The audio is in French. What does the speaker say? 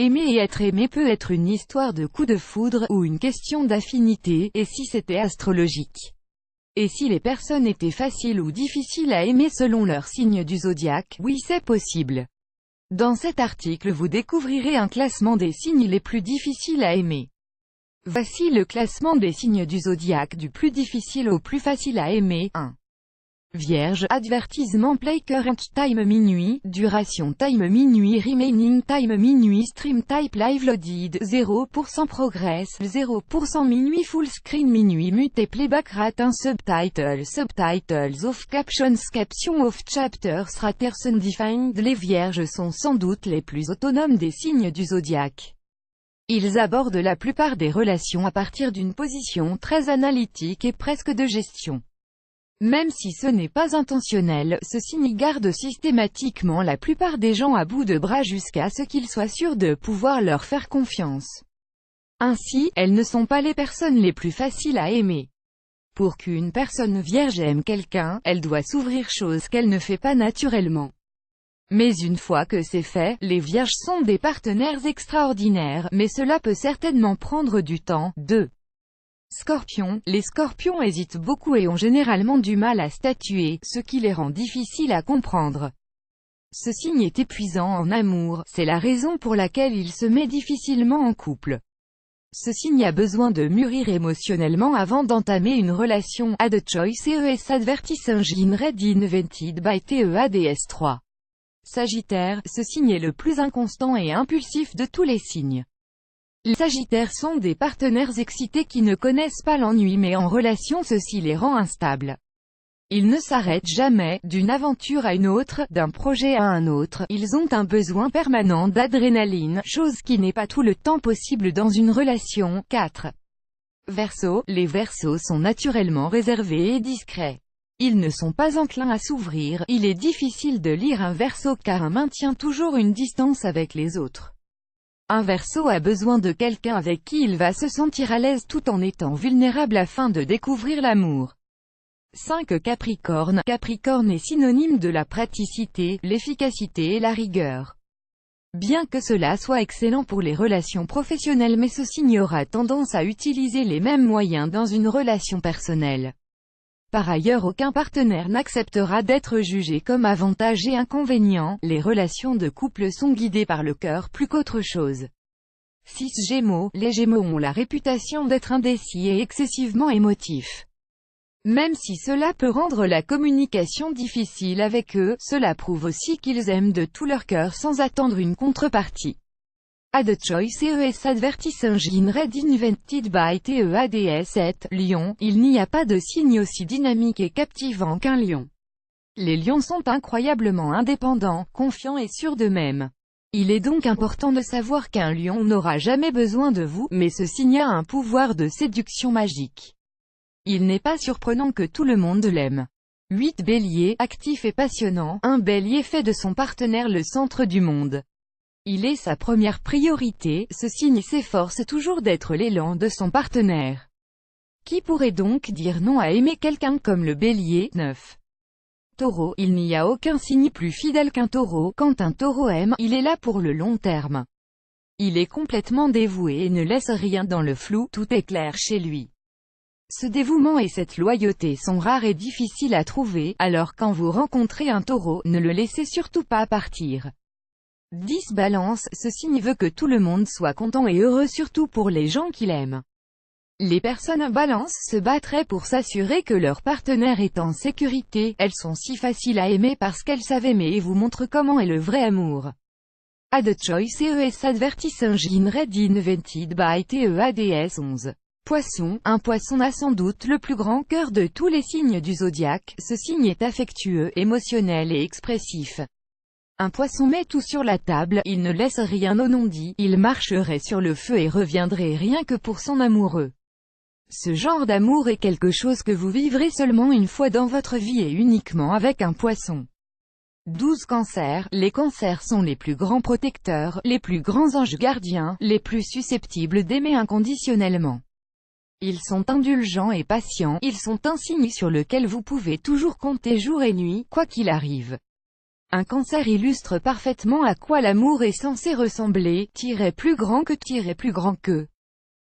Aimer et être aimé peut être une histoire de coup de foudre, ou une question d'affinité, et si c'était astrologique. Et si les personnes étaient faciles ou difficiles à aimer selon leur signe du zodiaque? Oui, c'est possible. Dans cet article vous découvrirez un classement des signes les plus difficiles à aimer. Voici le classement des signes du zodiaque du plus difficile au plus facile à aimer. 1. Vierge, avertissement play current time minuit, duration time minuit, remaining time minuit, stream type live loaded, 0% progress, 0% minuit, full screen minuit, mute playback rate, un subtitles of captions, caption of chapters, raters undefined. Les vierges sont sans doute les plus autonomes des signes du zodiaque. Ils abordent la plupart des relations à partir d'une position très analytique et presque de gestion. Même si ce n'est pas intentionnel, ce signe garde systématiquement la plupart des gens à bout de bras jusqu'à ce qu'ils soient sûrs de pouvoir leur faire confiance. Ainsi, elles ne sont pas les personnes les plus faciles à aimer. Pour qu'une personne vierge aime quelqu'un, elle doit s'ouvrir, chose qu'elle ne fait pas naturellement. Mais une fois que c'est fait, les vierges sont des partenaires extraordinaires, mais cela peut certainement prendre du temps. 2. Scorpion, les scorpions hésitent beaucoup et ont généralement du mal à statuer, ce qui les rend difficiles à comprendre. Ce signe est épuisant en amour, c'est la raison pour laquelle il se met difficilement en couple. Ce signe a besoin de mûrir émotionnellement avant d'entamer une relation. A the choice ES advertis engine read invented by TEADS 3. Sagittaire, ce signe est le plus inconstant et impulsif de tous les signes. Les Sagittaires sont des partenaires excités qui ne connaissent pas l'ennui, mais en relation ceci les rend instables. Ils ne s'arrêtent jamais, d'une aventure à une autre, d'un projet à un autre, ils ont un besoin permanent d'adrénaline, chose qui n'est pas tout le temps possible dans une relation. 4. Verseau, les Verseaux sont naturellement réservés et discrets. Ils ne sont pas enclins à s'ouvrir, il est difficile de lire un Verseau car un maintient toujours une distance avec les autres. Un Verseau a besoin de quelqu'un avec qui il va se sentir à l'aise tout en étant vulnérable afin de découvrir l'amour. 5. Capricorne. Capricorne est synonyme de la praticité, l'efficacité et la rigueur. Bien que cela soit excellent pour les relations professionnelles, mais ce signe aura tendance à utiliser les mêmes moyens dans une relation personnelle. Par ailleurs, aucun partenaire n'acceptera d'être jugé comme avantage et inconvénient. Les relations de couple sont guidées par le cœur plus qu'autre chose. 6. Gémeaux. Les Gémeaux ont la réputation d'être indécis et excessivement émotifs. Même si cela peut rendre la communication difficile avec eux, cela prouve aussi qu'ils aiment de tout leur cœur sans attendre une contrepartie. A the choice ES advertis engine read invented by TEADS 7. Lion, il n'y a pas de signe aussi dynamique et captivant qu'un lion. Les lions sont incroyablement indépendants, confiants et sûrs d'eux-mêmes. Il est donc important de savoir qu'un lion n'aura jamais besoin de vous, mais ce signe a un pouvoir de séduction magique. Il n'est pas surprenant que tout le monde l'aime. 8. Bélier, actif et passionnant, un bélier fait de son partenaire le centre du monde. Il est sa première priorité, ce signe s'efforce toujours d'être l'élan de son partenaire. Qui pourrait donc dire non à aimer quelqu'un comme le Bélier? 9. Taureau, il n'y a aucun signe plus fidèle qu'un taureau. Quand un taureau aime, il est là pour le long terme. Il est complètement dévoué et ne laisse rien dans le flou, tout est clair chez lui. Ce dévouement et cette loyauté sont rares et difficiles à trouver, alors quand vous rencontrez un taureau, ne le laissez surtout pas partir. 10. Balance, ce signe veut que tout le monde soit content et heureux, surtout pour les gens qu'il aime. Les personnes à Balance se battraient pour s'assurer que leur partenaire est en sécurité, elles sont si faciles à aimer parce qu'elles savent aimer et vous montrent comment est le vrai amour. A the choice ES advertis engine read invented by TEADS 11. Poisson, un poisson a sans doute le plus grand cœur de tous les signes du zodiaque, ce signe est affectueux, émotionnel et expressif. Un poisson met tout sur la table, il ne laisse rien au non-dit, il marcherait sur le feu et reviendrait rien que pour son amoureux. Ce genre d'amour est quelque chose que vous vivrez seulement une fois dans votre vie et uniquement avec un poisson. 12. Cancer, les cancers sont les plus grands protecteurs, les plus grands anges gardiens, les plus susceptibles d'aimer inconditionnellement. Ils sont indulgents et patients, ils sont un signe sur lequel vous pouvez toujours compter jour et nuit, quoi qu'il arrive. Un cancer illustre parfaitement à quoi l'amour est censé ressembler, plus grand que, plus grand que.